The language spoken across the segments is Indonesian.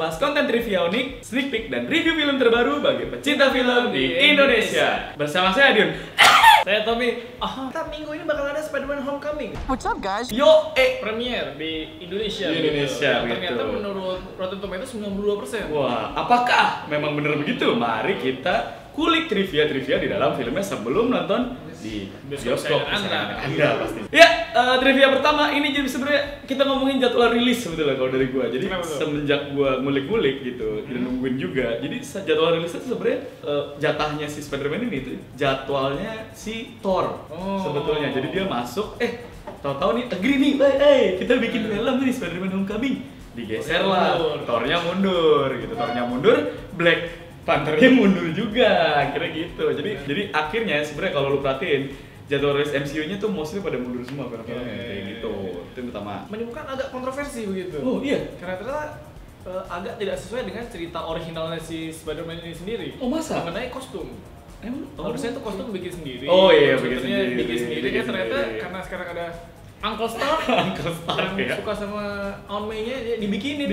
membahas konten trivia unik, sneak peek, dan review film terbaru bagi pecinta film di Indonesia. Bersama saya Adion. Saya Tommy. Kita minggu ini bakal ada Spider-Man Homecoming. What's up guys? Premier di Indonesia. Di Indonesia, Yang ternyata gitu. menurut Rotten Tomatoes 92%. Wah, apakah memang benar begitu? Mari kita kulik trivia-trivia di dalam filmnya sebelum nonton di bioskop Anda pasti. Ya, trivia pertama ini jadi sebenarnya kita ngomongin jadwal rilis sebetulnya kalau dari gua. Jadi semenjak gua ngulik-ngulik gitu dan nungguin juga. Jadi jadwal rilisnya itu sebenarnya jatahnya si Spider-Man ini itu jadwalnya si Thor sebetulnya. Jadi dia masuk tahu-tahu nih agree nih, kita bikin film nih Spider-Man Homecoming. Digeser lah, Thor-nya mundur gitu. Thor-nya mundur, Black Panther-nya mundur juga, akhirnya gitu. Jadi akhirnya sebenarnya kalau lu perhatiin jadwal rilis MCU-nya tuh mostly pada mundur semua film-film kayak gitu. Itu yang pertama. Menimbulkan agak kontroversi begitu. Oh iya. Karena ternyata agak tidak sesuai dengan cerita originalnya si Spider-Man ini sendiri. Oh masa? Mengenai kostum. Emang Harusnya tuh kostum bikin sendiri. Oh iya, bikin Bikin sendiri. sendiri. Kan ternyata karena sekarang ada Uncle Stark yang suka sama Aunt May-nya dia dibikinin.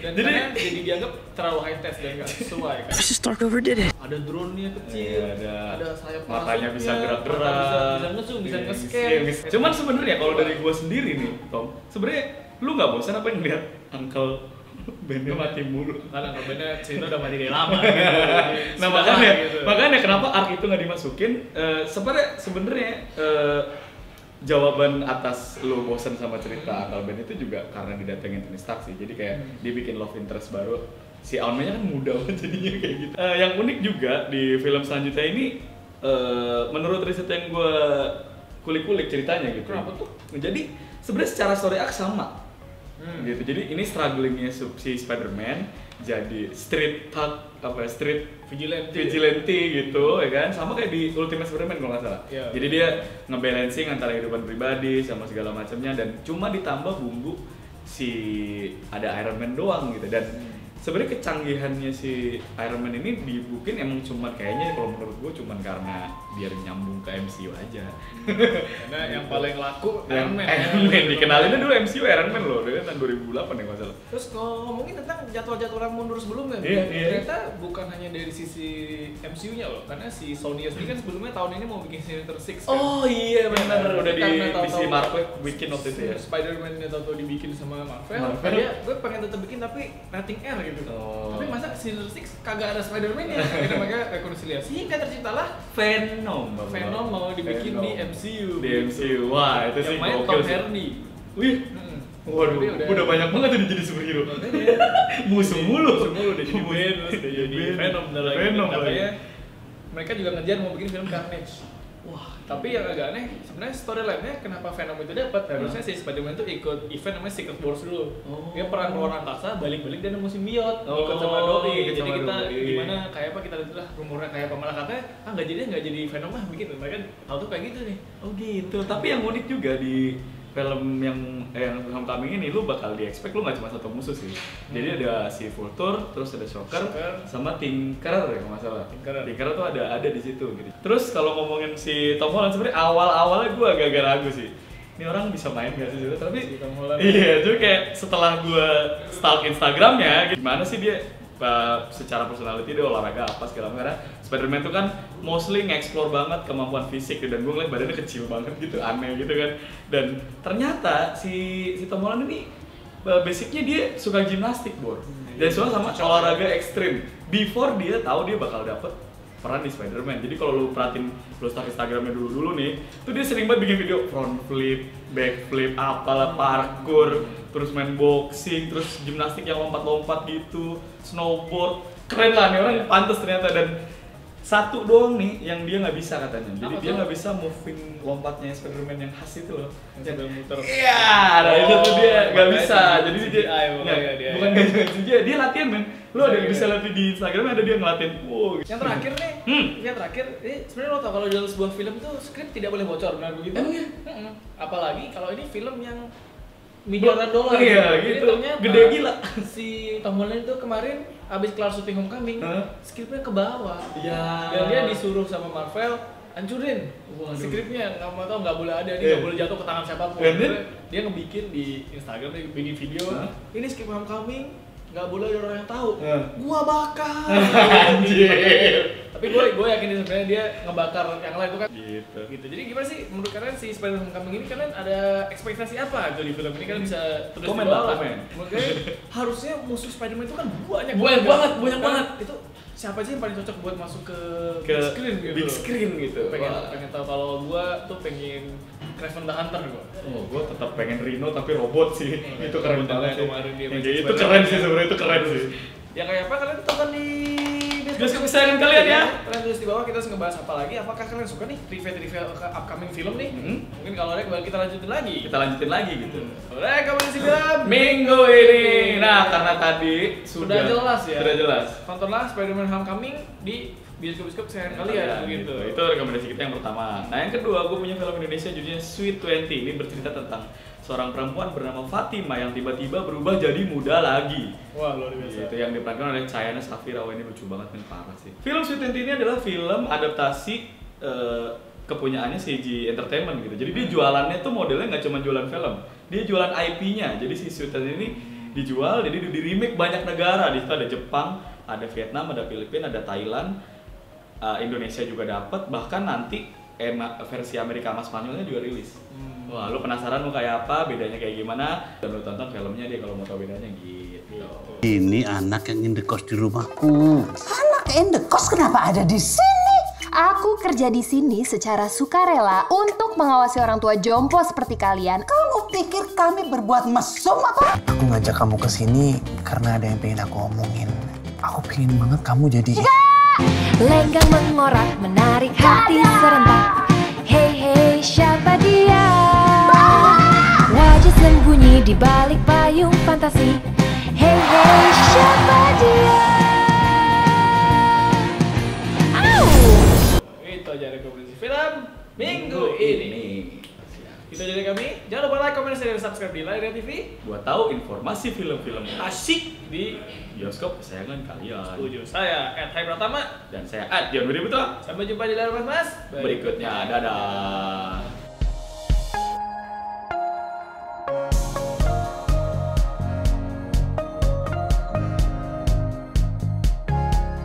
Dan Jadi jadi dianggap terlalu high test dan nggak sesuai kan. Mr. Stark overdid it. Ada drone-nya kecil, ada sayap matanya bisa masuknya, gerak-gerak, bisa nge-zoom, bisa nge-scan. Cuman sebenarnya kalau dari gua sendiri nih, Tom, sebenarnya lu nggak bosan apa yang ngeliat Uncle Ben-nya mati mulu? Karena Ben-nya cerita udah mati dari lama. Nah makanya kenapa arc itu nggak dimasukin? Sebenarnya jawaban atas lo bosan sama cerita Uncle Ben itu juga karena didatengin Tony Stark sih. Jadi kayak dia bikin love interest baru. Si Aunt May-nya kan muda banget jadinya kayak gitu. Yang unik juga di film selanjutnya ini menurut riset yang gue kulik-kulik ceritanya gitu. Kenapa tuh? Jadi sebenarnya secara story arc sama. Gitu. Jadi ini strugglingnya si Spider-Man jadi street vigilante gitu ya kan, sama kayak di Ultimate Spider-Man kalau nggak salah. Jadi dia ngebalancing antara kehidupan pribadi sama segala macamnya, dan cuma ditambah bumbu si ada Iron Man doang gitu. Dan sebenarnya kecanggihannya si Iron Man ini dibukin emang cuma kayaknya kalau menurut gua cuma karena biar nyambung ke MCU aja. Karena yang paling laku Iron Man. Dikenalinnya dulu MCU Iron Man loh, dari tahun 2008 ya masalah. Terus kalau ngomongin tentang jadwal-jadwal yang mundur sebelumnya, ternyata bukan hanya dari sisi MCU-nya loh, karena si Sony sendiri kan sebelumnya tahun ini mau bikin Sinister Six kan? Oh iya benar, udah di si Marvel bikin waktu itu ya. Spider-Man-nya tahu-tahu dibikin sama Marvel. Gue pengen tetap bikin tapi rating R gitu. Tapi masa Sinister Six kagak ada Spider-Man-nya? Akhirnya mereka rekonsiliasi hingga terciptalah Venom mau dibikin di MCU. Di MCU, wah itu sih yang main Tom Hardy. Wih, waduh, udah banyak banget tuh jadi superhero. Musuh mulu udah jadi Ben, udah jadi Venom lagi. Makanya mereka juga ngejar mau bikin film Carnage. Wah, tapi yang agak aneh sebenarnya storyline-nya kenapa Venom itu dapat? Harusnya si Spider-Man itu ikut event namanya Secret Wars dulu. Dia perang luar angkasa, balik-balik dia nemu simbiot, ikut sama Doi. Jadi kita gimana kayak apa kita lihat lah rumornya kayak apa, malah katanya nggak jadi Venom lah bikin. Mereka tahu tuh kayak gitu nih. Oh gitu. Tapi yang unik juga di film yang Homecoming ini lu bakal di-expect lu nggak cuma satu musuh sih. Jadi ada si Vulture, terus ada Shocker, sama Tinkerer ya kalau nggak salah. Tinkerer tuh ada di situ gitu. Terus kalau ngomongin si Tom Holland sebenarnya awalnya gue agak ragu sih. Ini orang bisa main gak sih? Tapi iya, itu kayak setelah gue stalk Instagramnya, gimana sih dia secara personality dia olahraga apa segala macam. Karena Spider-Man tuh kan mostly nge-explore banget kemampuan fisik dan gue ngeliat badannya kecil banget gitu, aneh gitu kan. Dan ternyata si Tom Holland ini basicnya dia suka gimnastik, Bor. Dan suka sama olahraga ekstrim. Before dia tahu dia bakal dapet peran di Spider-Man. Jadi kalau lu perhatiin lu start Instagramnya dulu nih, tuh dia sering banget bikin video front flip, back flip, apalah parkour, terus main boxing, terus gimnastik yang lompat-lompat gitu, snowboard. Keren lah nih orang, pantas ternyata. Dan satu doang nih yang dia nggak bisa katanya. Jadi dia nggak bisa moving lompatnya Spider-Man yang khas itu loh. Yang sambil muter. Iya, nah itu tuh dia nggak bisa. Jadi dia bukan nggak dia latihan men. Lu ada bisa lihat di Instagram ada dia ngelatihan. Yang terakhir nih, ini sebenarnya lo tau kalau dalam sebuah film tuh skrip tidak boleh bocor, benar begitu? Emang ya? Apalagi kalau ini film yang miliaran dolar. Iya gitu. Gede gila. Si Tom Holland itu kemarin abis kelar syuting Homecoming, skripnya ke bawah. Iya. Dan dia disuruh sama Marvel hancurin skripnya, nggak boleh ada, ini nggak boleh jatuh ke tangan siapapun. Dia ngebikin di Instagram, dia bikin video. Ini skrip Homecoming, nggak boleh ada orang yang tahu. Gua bakar. Anjir. Tapi gue yakin sebenarnya dia ngebakar yang lain itu kan. Gitu. Jadi gimana sih menurut kalian si Spider-Man Homecoming ini, kalian ada ekspektasi apa tuh di film ini? Kalian bisa tulis Komen di bawah. komen. Makanya harusnya musuh Spider-Man itu kan banyak banget. Itu siapa sih yang paling cocok buat masuk ke Ke big screen gitu? big screen gitu. Pengen tahu. Kalau gue tuh pengen Kraven the Hunter gue. Oh, gue tetap pengen Rhino tapi robot sih. Itu keren banget sih. Kemarin dia Itu keren sih sebenarnya, itu keren sih. Ya kayak apa, kalian tonton di Bioskop kesayangan kalian ya. Kalian tulis di bawah, kita harus ngebahas apa lagi. Apakah kalian suka nih review upcoming film nih? Mungkin kalau ada kembali kita lanjutin lagi gitu. Rekomendasi film minggu ini. Nah, karena tadi sudah jelas ya. Sudah jelas. Tontonlah Spider-Man Homecoming di bioskop kesayangan kalian begitu. Itu rekomendasi kita yang pertama. Nah, yang kedua, gue punya film Indonesia judulnya Sweet 20. Ini bercerita tentang seorang perempuan bernama Fatima yang tiba-tiba berubah jadi muda lagi. Wah, luar biasa. Itu yang diperankan oleh Chayana Safira. Wah, ini lucu banget nih, parah sih. Film Sweet 20 ini adalah film adaptasi kepunyaannya CG Entertainment gitu. Jadi dia jualannya tuh modelnya nggak cuma jualan film, dia jualan IP-nya. Jadi si Sweet 20 ini dijual, jadi di remake banyak negara. Di situ ada Jepang, ada Vietnam, ada Filipina, ada Thailand, Indonesia juga dapat. Bahkan nanti versi Amerika sama Spanyolnya juga rilis. Wah, lu penasaran mau kayak apa, bedanya kayak gimana? Dan lu tonton filmnya deh kalau mau tahu bedanya gitu. Ini anak yang indekos di rumahku. Anak indekos kenapa ada di sini? Aku kerja di sini secara sukarela untuk mengawasi orang tua jompo seperti kalian. Kamu pikir kami berbuat mesum apa? Aku ngajak kamu ke sini karena ada yang pengen aku omongin. Aku pengen banget kamu jadi... Lenggang mengorak, menarik hati serentak. Hey hey, siapa dia? Wajah sembunyi di balik payung fantasi. Hey hey, siapa dia? Itu aja rekomendasi film minggu ini. Itu aja dari kami. Jangan lupa like, comment, share, dan subscribe di Layar TV buat tahu informasi film-film asik di bioskop kesayangan kalian. Setuju. Saya Ed Hai Pratama Dan saya John Budi Putra. Sampai jumpa di layar mas. Berikutnya, dadah.